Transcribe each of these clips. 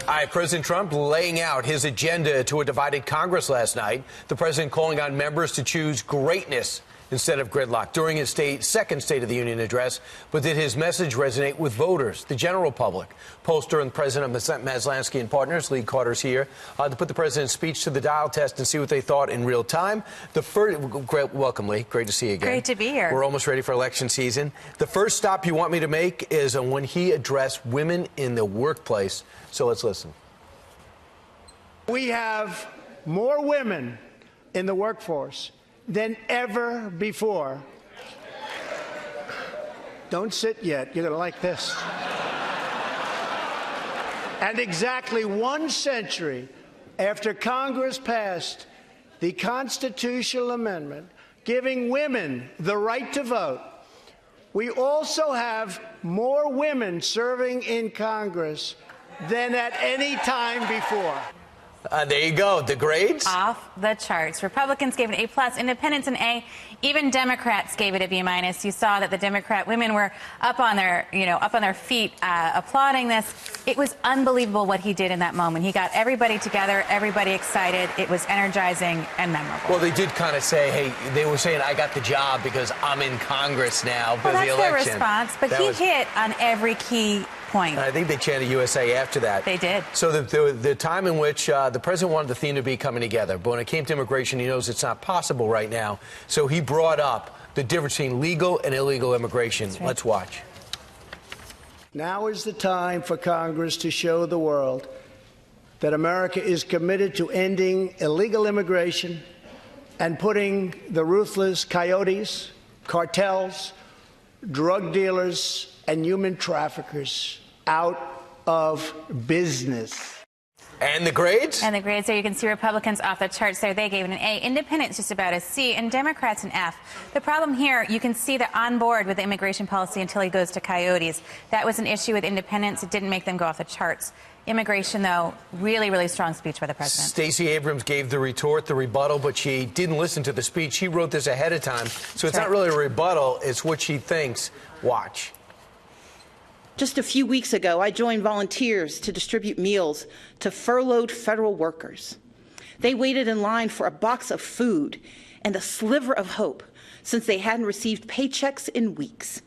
All right, President Trump laying out his agenda to a divided Congress last night. The president calling on members to choose greatness instead of gridlock during his second State of the Union address. But did his message resonate with voters, the general public? Pollster and president of Maslansky and Partners, Lee Carter's here to put the president's speech to the dial test and see what they thought in real time. Welcome, Lee. Great to see you again. Great to be here. We're almost ready for election season. The first stop you want me to make is on when he addressed women in the workplace. So let's listen. We have more women in the workforce than ever before. Don't sit yet. You're going to like this. And exactly 1 century after Congress passed the constitutional amendment giving women the right to vote, we also have more women serving in Congress than at any time before. There you go. The grades? Off the charts. Republicans gave it an A+, independents an A. Even Democrats gave it a B-. You saw that the Democrat women were up on their feet applauding this. It was unbelievable what he did in that moment. He got everybody together, everybody excited. It was energizing and memorable. Well, they did kind of say, hey, they were saying, I got the job because I'm in Congress now for well, the election. That's their response, but he hit on every key point. I think they chanted USA after that. They did. So the time in which the president wanted the theme to be coming together, but when it came to immigration, he knows it's not possible right now. So he brought up the difference between legal and illegal immigration. Right. Let's watch. Now is the time for Congress to show the world that America is committed to ending illegal immigration and putting the ruthless coyotes, cartels, drug dealers, and human traffickers out of business. And the grades? And the grades there, you can see Republicans off the charts there. They gave it an A. Independents just about a C. And Democrats an F. The problem here, you can see they're on board with the immigration policy until he goes to coyotes. That was an issue with independents. It didn't make them go off the charts. Immigration, though, really, really strong speech by the president. Stacey Abrams gave the retort, the rebuttal, but she didn't listen to the speech. She wrote this ahead of time. So it's not really a rebuttal. It's what she thinks. Watch. Just a few weeks ago, I joined volunteers to distribute meals to furloughed federal workers. They waited in line for a box of food and a sliver of hope since they hadn't received paychecks in weeks.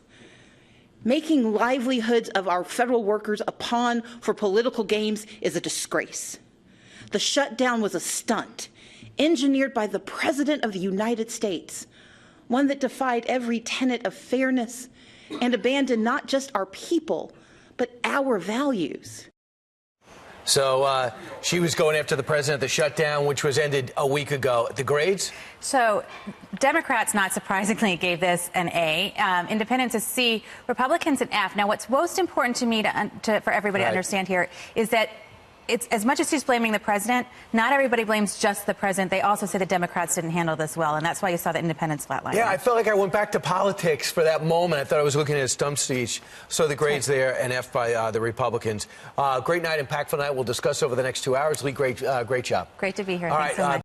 Making livelihoods of our federal workers a pawn for political games is a disgrace. The shutdown was a stunt engineered by the President of the United States, one that defied every tenet of fairness and abandoned not just our people, but our values. So she was going after the president of the shutdown, which was ended a week ago. The grades? So Democrats, not surprisingly, gave this an A. Independents a C. Republicans an F. Now, what's most important to me for everybody to understand here is that it's as much as he's blaming the president, not everybody blames just the president. They also say the Democrats didn't handle this well, and that's why you saw the independents flatline. Yeah, I felt like I went back to politics for that moment. I thought I was looking at a stump speech. So the grades there, an F by the Republicans. Great night, impactful night. We'll discuss over the next 2 hours. Lee, great job. Great to be here. All Thanks right, so much.